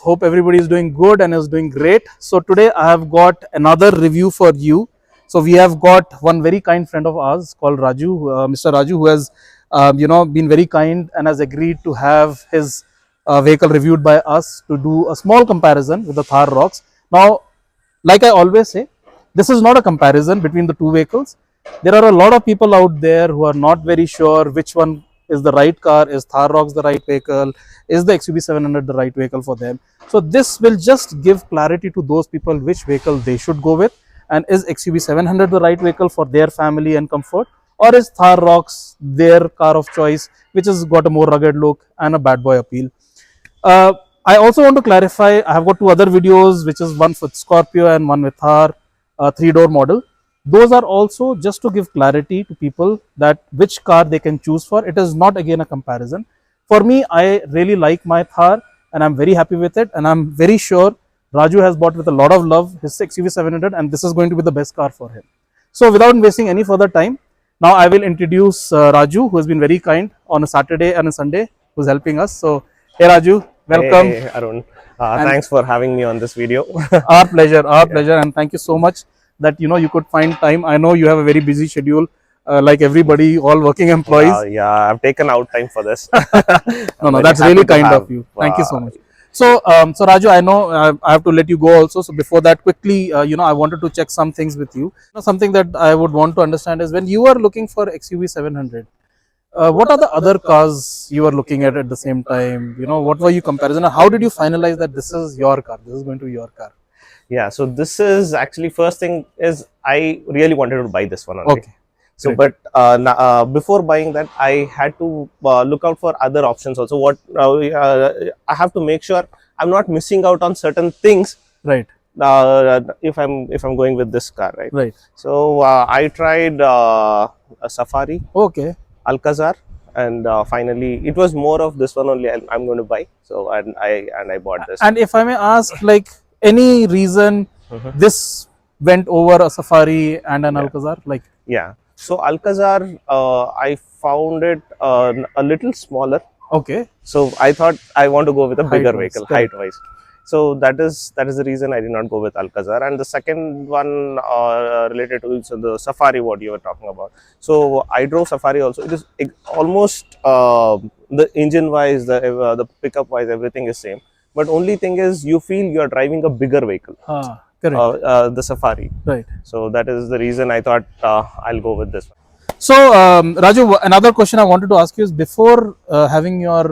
Hope everybody is doing good and is doing great. So today I have got another review for you. So we have got one very kind friend of ours called Raju, Mr. Raju, who has been very kind and has agreed to have his vehicle reviewed by us to do a small comparison with the Thar ROXX. Now, like I always say, this is not a comparison between the two vehicles. There are a lot of people out there who are not very sure which one is the right car. Is Thar ROXX the right vehicle? Is the XUV 700 the right vehicle for them? So this will just give clarity to those people which vehicle they should go with, and is XUV 700 the right vehicle for their family and comfort, or is Thar ROXX their car of choice, which has got a more rugged look and a bad boy appeal. I also want to clarify, I have got two other videos, which is one with Scorpio and one with Thar, 3-door model. Those are also just to give clarity to people that which car they can choose for. It is not again a comparison. For me, I really like my Thar and I'm very happy with it, and I'm very sure Raju has bought with a lot of love his XUV 700, and this is going to be the best car for him. So without wasting any further time, now I will introduce Raju, who has been very kind on a Saturday and a Sunday, who's helping us. So hey Raju, welcome. Hey Arun, thanks for having me on this video. Our pleasure, and thank you so much that you could find time. I know you have a very busy schedule, like everybody, all working employees. Yeah, I've taken out time for this. No, that's really kind of you. Thank you so much. So, so Raju, I know I have to let you go also. So before that, quickly, I wanted to check some things with you. Something that I would want to understand is when you are looking for XUV 700, what are the other cars you were looking at the same time? What were you comparison? How did you finalize that this is your car? This is going to be your car. Yeah, so this is actually, first thing is I really wanted to buy this one only. Okay. So, but before buying that, I had to look out for other options also. What I have to make sure I'm not missing out on certain things. Right. If I'm going with this car, right? Right. So I tried a Safari. Okay. Alcazar, and finally it was more of this one only I'm going to buy. So and I bought this. And if I may ask, like any reason this went over a Safari and an Alcazar, like? Yeah. So Alcazar, I found it a little smaller. Okay. So I thought I want to go with a bigger vehicle, correct. height-wise. So that is the reason I did not go with Alcazar. And the second one related to the Safari, what you were talking about. So I drove Safari also. It is almost the engine-wise, the pickup-wise, everything is same. But only thing is, you feel you are driving a bigger vehicle. Correct. The Safari. Right. So that is the reason I thought I'll go with this one. So Raju, another question I wanted to ask you is, before having your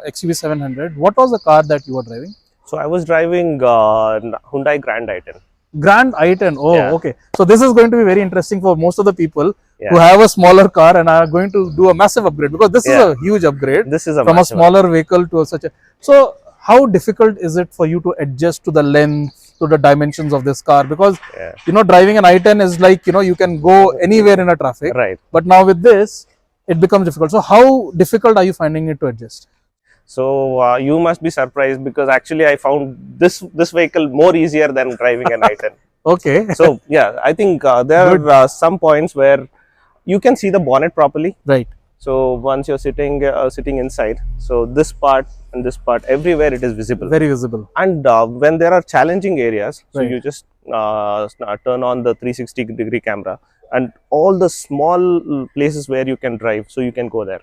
XUV 700, what was the car that you were driving? So I was driving Hyundai Grand i10. Grand i10. Oh, yeah. Okay. So this is going to be very interesting for most of the people who have a smaller car and are going to do a massive upgrade, because this is a huge upgrade. This is a from a smaller vehicle to such a. So how difficult is it for you to adjust to the length, to the dimensions of this car? Because driving an i10 is like you can go anywhere in a traffic. Right. But now with this, it becomes difficult. So how difficult are you finding it to adjust? So you must be surprised, because actually I found this vehicle more easier than driving an i10. Okay. So yeah, I think there are some points where you can see the bonnet properly. Right. So once you're sitting inside, so this part and this part, everywhere it is visible. Very visible. And when there are challenging areas, so you just turn on the 360-degree camera, and all the small places where you can drive, so you can go there.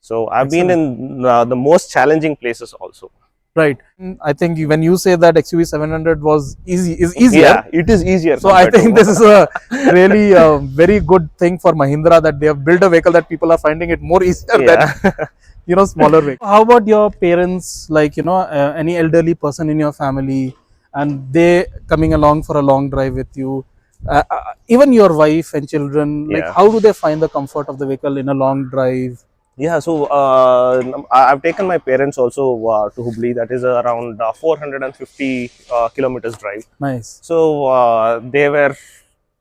So I've been in the most challenging places also. Right. I think when you say that XUV 700 was easier. Yeah, it is easier. So I think this is a really very good thing for Mahindra, that they have built a vehicle that people are finding it more easier than smaller vehicle. How about your parents, like any elderly person in your family, and they coming along for a long drive with you? Even your wife and children, like how do they find the comfort of the vehicle in a long drive? Yeah, so I've taken my parents also to Hubli. That is around 450 kilometers drive. Nice. So they were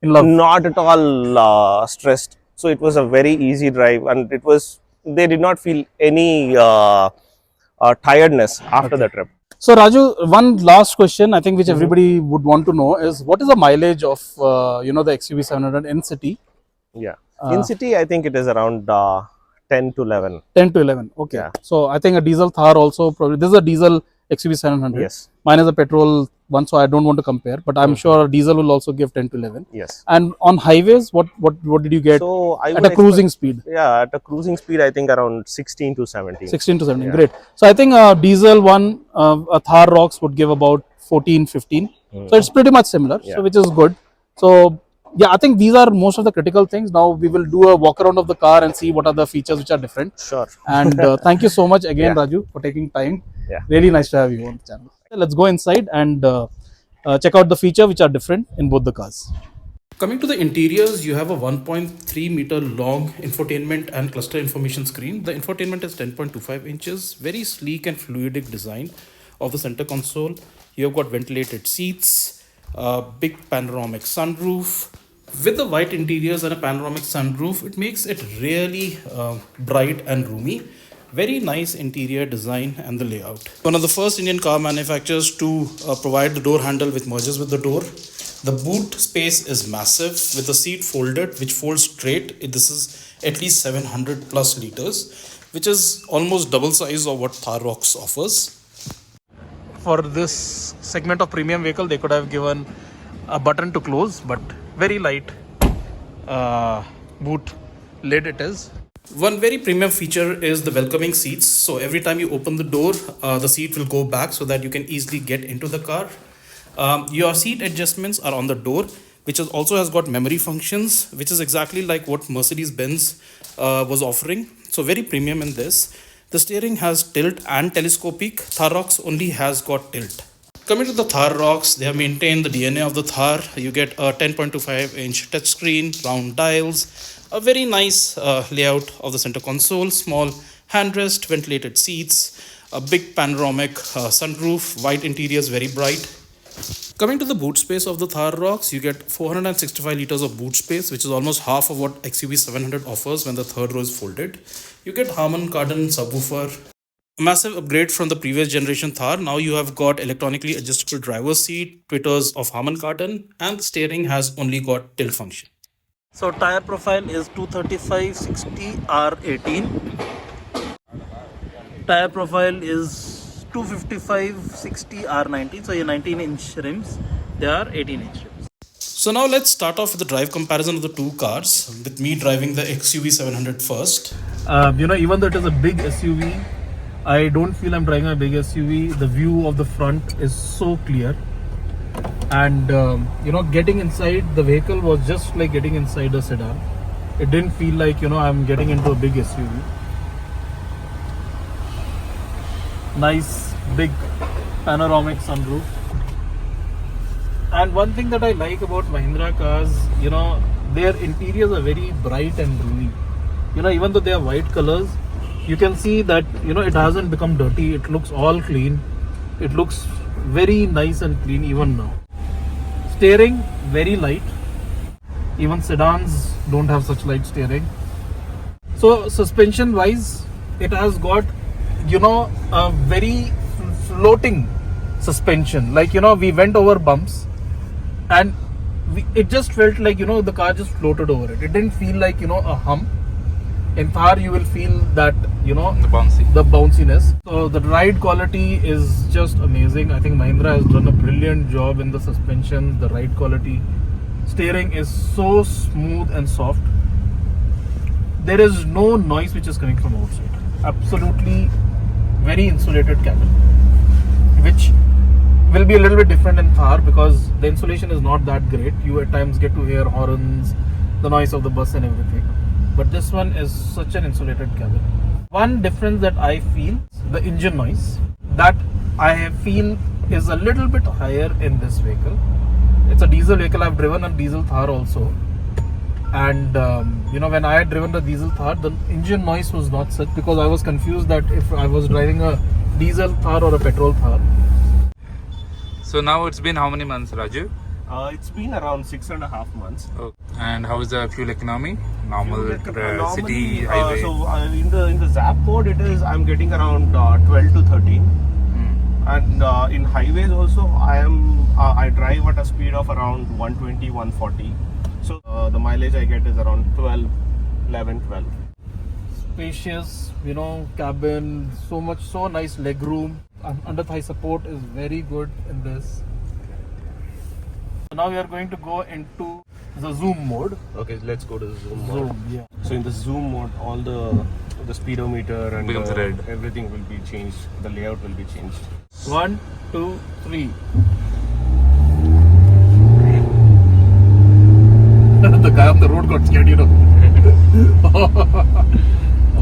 not at all stressed. So it was a very easy drive, and they did not feel any tiredness after the trip. So Raju, one last question I think which everybody would want to know is, what is the mileage of the XUV 700 in city? Yeah, in city I think it is around 10 to 11. 10 to 11. Okay. Yeah. So I think a diesel Thar also probably, this is a diesel XUV 700. Yes. Mine is a petrol one, so I don't want to compare. But I'm sure diesel will also give 10 to 11. Yes. And on highways, what did you get So I at would a cruising expect, speed? yeah, at a cruising speed, I think around 16 to 17. 16 to 17. Yeah. Great. So I think diesel one, a Thar ROXX would give about 14, 15. So it's pretty much similar. Yeah. So which is good. So yeah, I think these are most of the critical things. Now we will do a walk around of the car and see what are the features which are different. Sure. And thank you so much again, Yeah. Raju, for taking time. Yeah. Really nice to have you on the channel. Let's go inside and check out the feature which are different in both the cars. Coming to the interiors, you have a 1.3 meter long infotainment and cluster information screen. The infotainment is 10.25 inches, very sleek and fluidic design of the center console. You have got ventilated seats, a big panoramic sunroof. With the white interiors and a panoramic sunroof, it makes it really bright and roomy. Very nice interior design and the layout. One of the first Indian car manufacturers to provide the door handle which merges with the door. The boot space is massive with the seat folded, which folds straight. This is at least 700 plus liters, which is almost double size of what Thar ROXX offers. For this segment of premium vehicle, they could have given a button to close, but very light boot lid it is. One very premium feature is the welcoming seats. So every time you open the door, the seat will go back so that you can easily get into the car. Your seat adjustments are on the door, which also has got memory functions, which is exactly like what Mercedes-Benz was offering. So very premium in this. The steering has tilt and telescopic. Thar ROXX only has got tilt. Coming to the Thar ROXX, they have maintained the DNA of the Thar. You get a 10.25 inch touchscreen, round dials, a very nice layout of the center console, small handrest, ventilated seats, a big panoramic sunroof, white interiors, very bright. Coming to the boot space of the Thar ROXX, you get 465 liters of boot space, which is almost half of what XUV 700 offers when the third row is folded. You get Harman Kardon subwoofer. A massive upgrade from the previous generation Thar. Now you have got electronically adjustable driver's seat, tweeters of Harman Kardon, and the steering has only got tilt function. So tire profile is 235/60 R18. Tire profile is 255/60 R19. So your 19-inch rims, they are 18-inch rims. So now let's start off with the drive comparison of the two cars, with me driving the XUV 700 first. Even though it is a big SUV, I don't feel I'm driving a big SUV. The view of the front is so clear. And getting inside the vehicle was just like getting inside a sedan. It didn't feel like I'm getting into a big SUV. Nice big panoramic sunroof. And one thing that I like about Mahindra cars, their interiors are very bright and roomy. Even though they are white colors, you can see that it hasn't become dirty. It looks all clean. It looks very nice and clean even now. Steering very light. Even sedans don't have such light steering. So suspension wise, it has got a very floating suspension. Like we went over bumps and it just felt like the car just floated over it. It didn't feel like a hump. In Thar you will feel that the bounciness. So the ride quality is just amazing. I think Mahindra has done a brilliant job in the suspension, the ride quality. Steering is so smooth and soft. There is no noise which is coming from outside. Absolutely very insulated cabin, which will be a little bit different in Thar because the insulation is not that great. You at times get to hear horns, the noise of the bus and everything. But this one is such an insulated cabin. One difference that I feel, the engine noise, that I feel is a little bit higher in this vehicle. It's a diesel vehicle. I've driven a diesel Thar also. And when I had driven the diesel Thar, the engine noise was not such, because I was confused that if I was driving a diesel Thar or a petrol Thar. So now it's been how many months, Raju? It's been around 6.5 months. Oh. And how is the fuel economy? Normal Normally, city highway. In the ZAP code, I'm getting around 12 to 13. And in highways also, I drive at a speed of around 120, 140. So the mileage I get is around 11, 12. Spacious, cabin, so nice leg room. under thigh support is very good in this. So now we are going to go into the zoom mode. Okay, let's go to the zoom mode. Zoom, yeah. So in the zoom mode, all the speedometer and Becomes red. everything will be changed. The layout will be changed. 1, 2, 3. The guy on the road got scared, you know.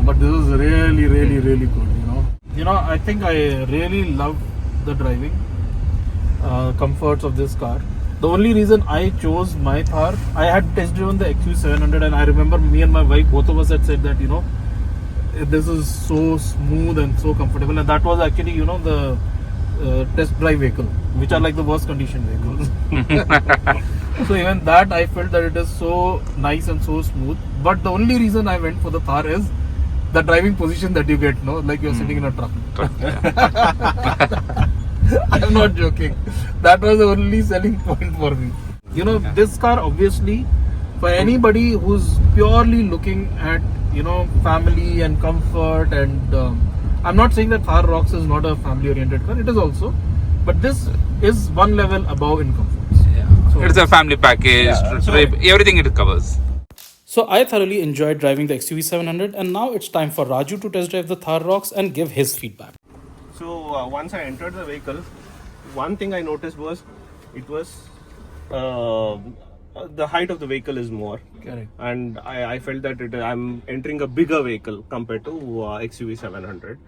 But this is really, really, really good, you know. You know, I think I really love the driving comforts of this car. The only reason I chose my Thar, I had test driven the XUV 700 and I remember me and my wife, both of us had said that, you know, this is so smooth and so comfortable, and that was actually, you know, the test drive vehicle, which are like the worst condition vehicles. So even that I felt that it is so nice and so smooth. But the only reason I went for the Thar is the driving position that you get, no, like you're sitting in a truck. I'm not joking. That was the only selling point for me. You know, this car obviously, for anybody who's purely looking at, you know, family and comfort, and I'm not saying that Thar ROXX is not a family-oriented car. It is also, but this is one level above in comforts. Yeah. So It's a family package, trip, everything it covers. So I thoroughly enjoyed driving the XUV 700, and now it's time for Raju to test drive the Thar ROXX and give his feedback. So once I entered the vehicle, one thing I noticed was the height of the vehicle is more. Correct. And I felt that I'm entering a bigger vehicle compared to XUV 700.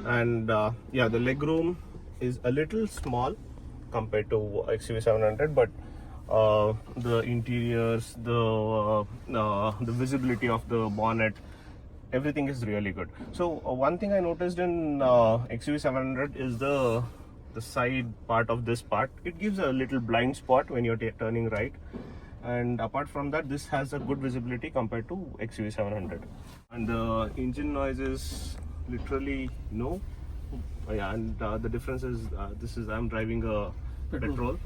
And yeah, the legroom is a little small compared to XUV 700, but the interiors, the visibility of the bonnet, everything is really good. So one thing I noticed in XUV 700 is the side part of this part. It gives a little blind spot when you're turning right. And apart from that, this has a good visibility compared to XUV 700. And the engine noise is literally no. Yeah, and the difference is I'm driving a petrol.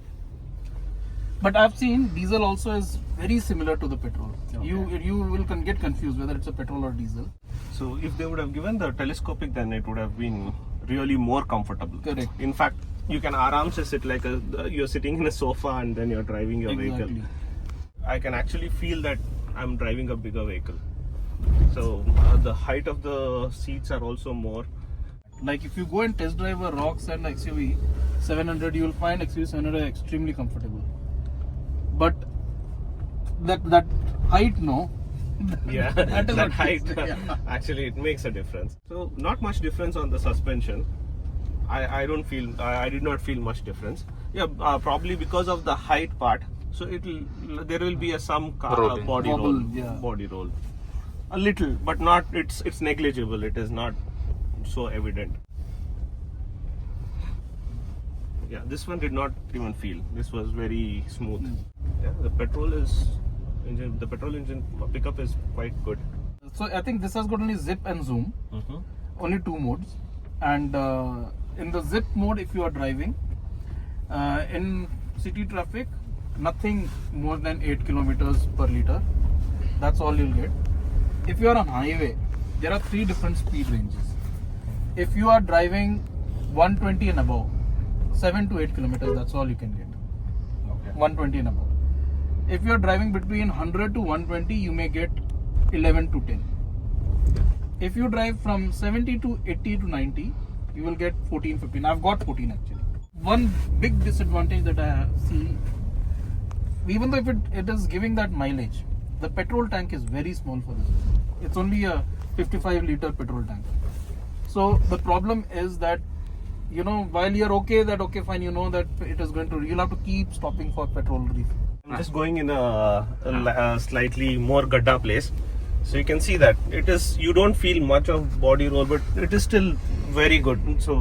But I've seen diesel also is very similar to the petrol. Okay. You will get confused whether it's a petrol or diesel. So if they would have given the telescopic, then it would have been really more comfortable. Correct. In fact, you can aram se sit like you're sitting in a sofa and then you're driving your vehicle. I can actually feel that I'm driving a bigger vehicle. So the height of the seats are also more. Like if you go and test drive a ROXX and XUV 700, you will find XUV 700 extremely comfortable. But that height, no. Yeah, That is that what height yeah. actually it makes a difference. So not much difference on the suspension. I did not feel much difference. Yeah, probably because of the height part. So there will be some body roll, body roll, a little, but not. It's negligible. It is not so evident. Yeah, this one did not even feel. This was very smooth. Yeah, the petrol engine pickup is quite good. So I think this has got only zip and zoom, only 2 modes. And in the zip mode, if you are driving in city traffic, nothing more than 8 kilometers per liter. That's all you'll get. If you are on highway, there are 3 different speed ranges. If you are driving 120 and above, 7 to 8 kilometers, that's all you can get. Okay. 120 and above. If you are driving between 100 to 120, you may get 11 to 10. If you drive from 70 to 80 to 90, you will get 14, 15. I've got 14 actually. One big disadvantage that I see, even though if it is giving that mileage, the petrol tank is very small for this. It's only a 55 liter petrol tank. So the problem is that, you know, while you're okay fine, you know that it is going to, you'll have to keep stopping for petrol refill. I'm just going in a slightly more gadda place. So you can see that you don't feel much of body roll, but it is still very good. So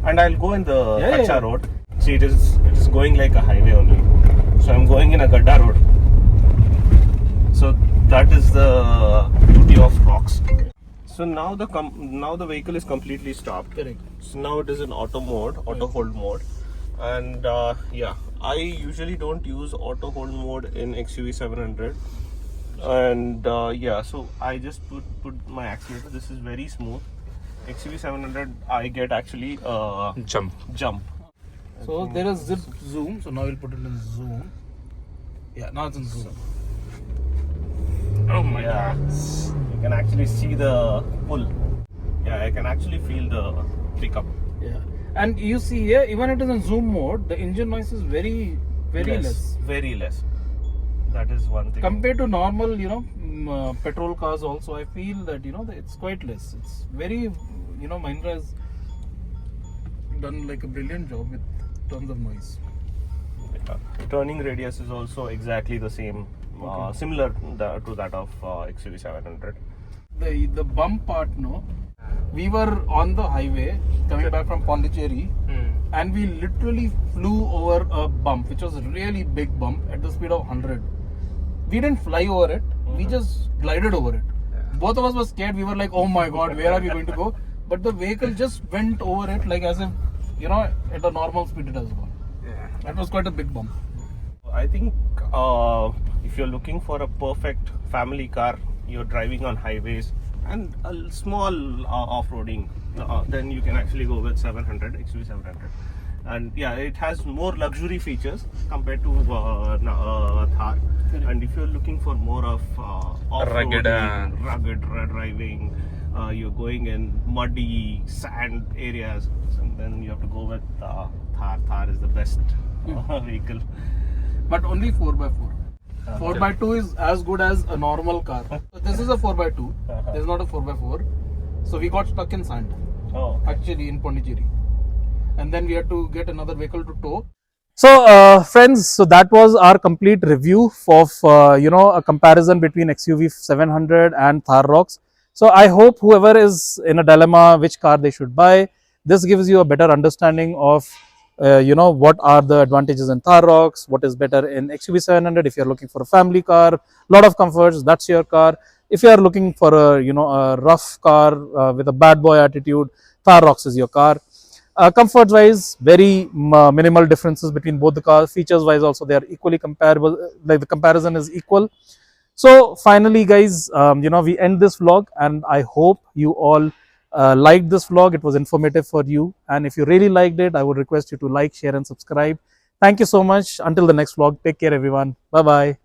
and I'll go in the Kacha road. See, it is going like a highway only. So I'm going in a gadda road. So that is the beauty of ROXX. So now the vehicle is completely stopped. Correct. So now it is in auto mode, auto hold mode, and yeah, I usually don't use auto hold mode in XUV 700. And yeah, so I just put my accelerator. This is very smooth. XUV 700 I get actually Jump. jump. So there is zip zoom. So now we'll put it in zoom. Yeah, now it's in zoom. Oh my Yeah, god. you can actually see the pull. Yeah, I can actually feel the pickup. Yeah, and you see here, even it is in zoom mode, the engine noise is very less. Very less. That is one thing. Compared to normal, petrol cars also, I feel that, it's quite less. It's very, Mahindra has done like a brilliant job with terms of noise. Turning radius is also exactly the same, similar to that of XUV 700. The bump part, no, we were on the highway coming back from Pondicherry, and we literally flew over a bump, which was a really big bump at the speed of 100. We didn't fly over it, we just glided over it. Both of us were scared. We were like, oh my god, where are we going to go? But the vehicle just went over it like as if, at a normal speed it has gone. Yeah. That was quite a big bump. I think if you're looking for a perfect family car, you're driving on highways and a small off-roading, then you can actually go with 700, XUV 700. And yeah, it has more luxury features compared to Thar. And if you're looking for more of Rugged, rugged driving, you're going in muddy sand areas, and then you have to go with Thar. Thar is the best vehicle. But only 4x4. 4x2 is as good as a normal car. So this is a 4x2. This is not a 4x4. So we got stuck in sand, actually, in Pondicherry. And then we had to get another vehicle to tow. So friends, so that was our complete review of a comparison between XUV 700 and Thar ROXX. So I hope whoever is in a dilemma which car they should buy, this gives you a better understanding of what are the advantages in Thar ROXX, what is better in XUV 700. If you're looking for a family car, lot of comforts, that's your car. If you are looking for a rough car with a bad boy attitude, Thar ROXX is your car. Comfort wise, very minimal differences between both the cars. Features wise also, they are equally comparable, like the comparison is equal. So finally guys, we end this vlog, and I hope you all liked this vlog. It was informative for you, and if you really liked it, I would request you to like, share and subscribe. Thank you so much. Until the next vlog, take care everyone. Bye bye.